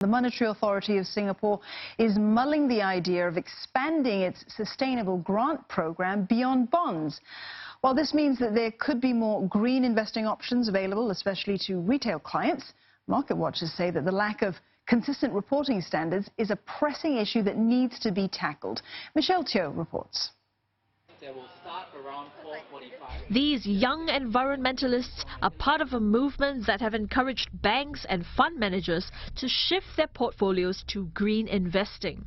The Monetary Authority of Singapore is mulling the idea of expanding its sustainable grant program beyond bonds. While this means that there could be more green investing options available, especially to retail clients, market watchers say that the lack of consistent reporting standards is a pressing issue that needs to be tackled. Michelle Teo reports. These young environmentalists are part of a movement that have encouraged banks and fund managers to shift their portfolios to green investing.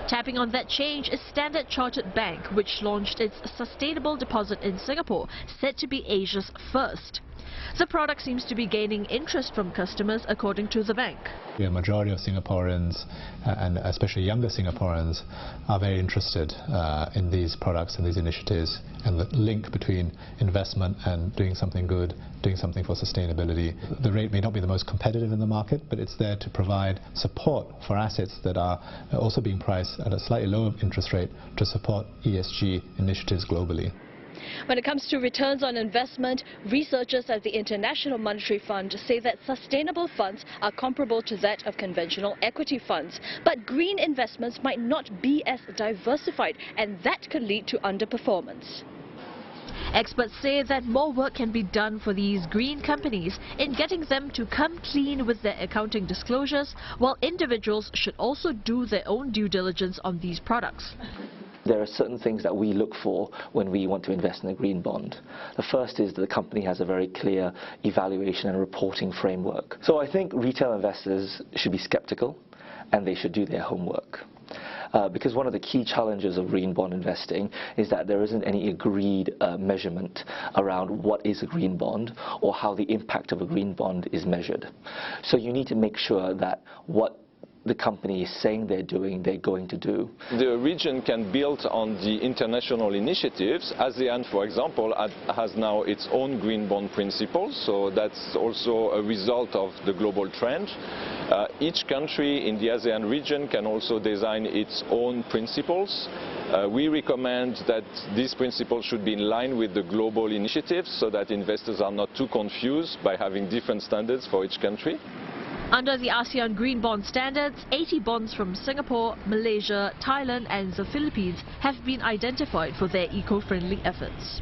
Tapping on that change is Standard Chartered Bank, which launched its sustainable deposit in Singapore, said to be Asia's first. The product seems to be gaining interest from customers, according to the bank. The majority of Singaporeans, and especially younger Singaporeans, are very interested in these products and these initiatives, and the link between investment and doing something good, doing something for sustainability. The rate may not be the most competitive in the market, but it's there to provide support for assets that are also being priced at a slightly lower interest rate to support ESG initiatives globally. When it comes to returns on investment, researchers at the International Monetary Fund say that sustainable funds are comparable to that of conventional equity funds. But green investments might not be as diversified, and that could lead to underperformance. Experts say that more work can be done for these green companies in getting them to come clean with their accounting disclosures, while individuals should also do their own due diligence on these products. There are certain things that we look for when we want to invest in a green bond. The first is that the company has a very clear evaluation and reporting framework. So I think retail investors should be skeptical and they should do their homework. Because one of the key challenges of green bond investing is that there isn't any agreed measurement around what is a green bond or how the impact of a green bond is measured. So you need to make sure that what the company is saying they're doing, they're going to do. The region can build on the international initiatives. ASEAN, for example, has now its own green bond principles, so that's also a result of the global trend. Each country in the ASEAN region can also design its own principles. We recommend that these principles should be in line with the global initiatives so that investors are not too confused by having different standards for each country. Under the ASEAN Green Bond Standards, 80 bonds from Singapore, Malaysia, Thailand and the Philippines have been identified for their eco-friendly efforts.